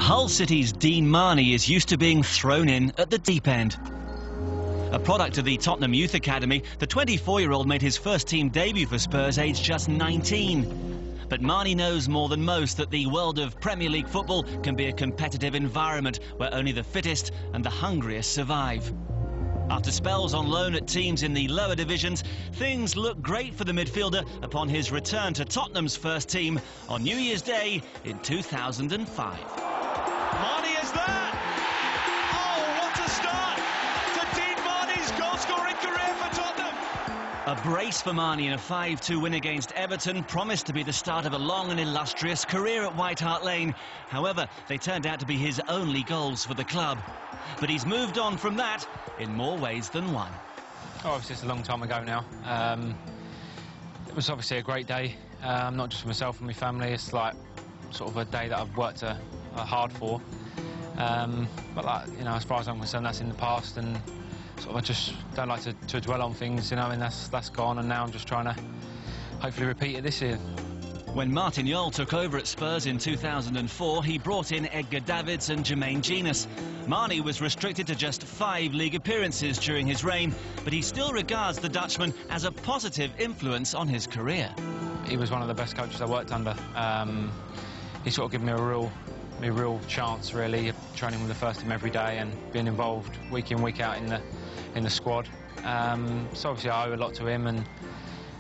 Hull City's Dean Marney is used to being thrown in at the deep end. A product of the Tottenham Youth Academy, the 24-year-old made his first team debut for Spurs aged just 19. But Marney knows more than most that the world of Premier League football can be a competitive environment where only the fittest and the hungriest survive. After spells on loan at teams in the lower divisions, things look great for the midfielder upon his return to Tottenham's first team on New Year's Day in 2005. Marney is there! Oh, what a start to Dean Marney's goal-scoring career for Tottenham! A brace for Marney in a 5-2 win against Everton promised to be the start of a long and illustrious career at White Hart Lane. However, they turned out to be his only goals for the club. But he's moved on from that in more ways than one. Oh, obviously it's a long time ago now. It was obviously a great day, not just for myself and my family. It's like sort of a day that I've worked hard for. But like, you know, as far as I'm concerned, that's in the past, and sort of I just don't like to dwell on things, you know, and that's gone, and now I'm just trying to hopefully repeat it this year. When Martin Jol took over at Spurs in 2004, he brought in Edgar Davids and Jermaine Jenas. Marney was restricted to just 5 league appearances during his reign, but he still regards the Dutchman as a positive influence on his career. He was one of the best coaches I worked under. He sort of gave me a real chance, really, training with the first team every day and being involved week in, week out in the squad. So obviously I owe a lot to him, and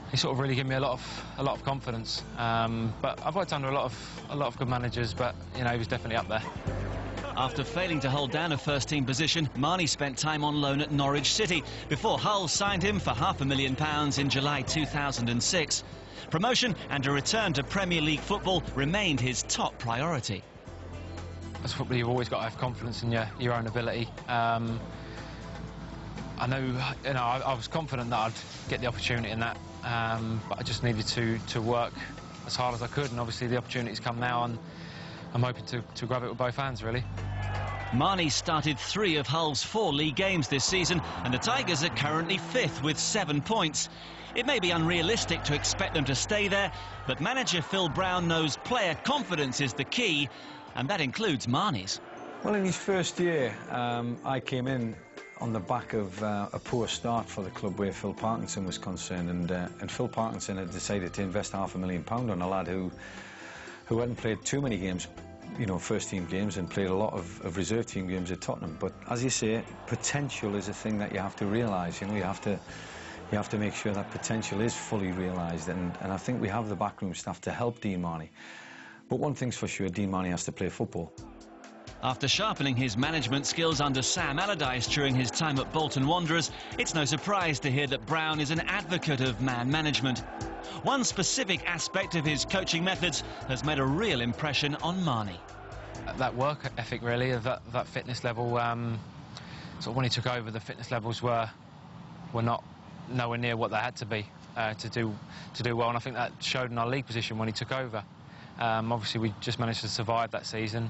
he sort of really gave me a lot of confidence. But I've worked under a lot of good managers, but you know, he was definitely up there. After failing to hold down a first-team position, Marney spent time on loan at Norwich City before Hull signed him for £500,000 in July 2006. Promotion and a return to Premier League football remained his top priority. As a footballer, you've always got to have confidence in your own ability. I know, you know, I was confident that I'd get the opportunity in that, but I just needed to work as hard as I could, and obviously the opportunity's come now, and I'm hoping to grab it with both hands, really. Marney started 3 of Hull's 4 league games this season, and the Tigers are currently 5th with 7 points. It may be unrealistic to expect them to stay there, but manager Phil Brown knows player confidence is the key, and that includes Marney's. Well, in his first year, I came in on the back of a poor start for the club where Phil Parkinson was concerned, and Phil Parkinson had decided to invest £500,000 on a lad who hadn't played too many games, you know, first-team games, and played a lot of reserve-team games at Tottenham. But as you say, potential is a thing that you have to realise. You know, you have to make sure that potential is fully realised, and I think we have the backroom staff to help Dean Marney. But one thing's for sure, Dean Marney has to play football. After sharpening his management skills under Sam Allardyce during his time at Bolton Wanderers, it's no surprise to hear that Brown is an advocate of man management. One specific aspect of his coaching methods has made a real impression on Marney. That work ethic, really, of that fitness level. Sort of when he took over, the fitness levels were not nowhere near what they had to be to do well, and I think that showed in our league position when he took over. Obviously, we just managed to survive that season.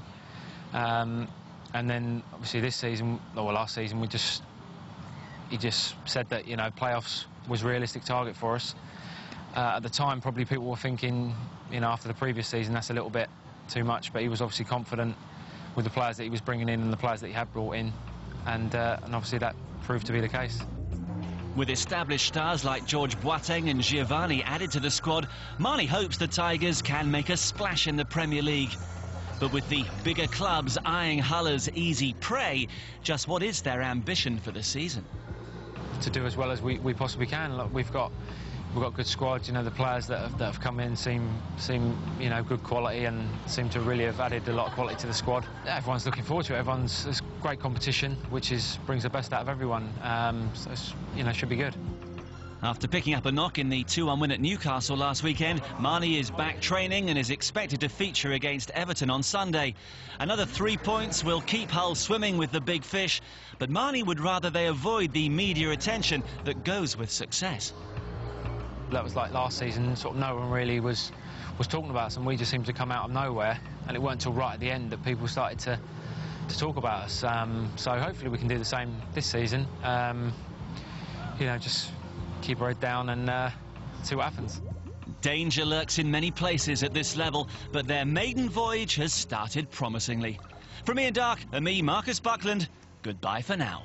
And then obviously this season, or last season, he just said that, you know, playoffs was a realistic target for us. At the time, probably people were thinking, you know, after the previous season, that's a little bit too much, but he was obviously confident with the players that he was bringing in and the players that he had brought in, and obviously that proved to be the case. With established stars like George Boateng and Giovanni added to the squad, Marney hopes the Tigers can make a splash in the Premier League. But with the bigger clubs eyeing Hull as easy prey, just what is their ambition for the season? To do as well as we possibly can. Look, we've got good squads. You know, the players that have come in seem you know, good quality, and seem to really have added a lot of quality to the squad. Everyone's looking forward to it. It's great competition, which brings the best out of everyone. So it's, you know, should be good. After picking up a knock in the 2-1 win at Newcastle last weekend, Marney is back training and is expected to feature against Everton on Sunday. Another 3 points will keep Hull swimming with the big fish, but Marney would rather they avoid the media attention that goes with success. That was like last season, sort of no one really was talking about us, and we just seemed to come out of nowhere, and it weren't until right at the end that people started to talk about us. So hopefully we can do the same this season. You know, just keep our head down and see what happens. Danger lurks in many places at this level, but their maiden voyage has started promisingly. From Ian Darke and me, Marcus Buckland, goodbye for now.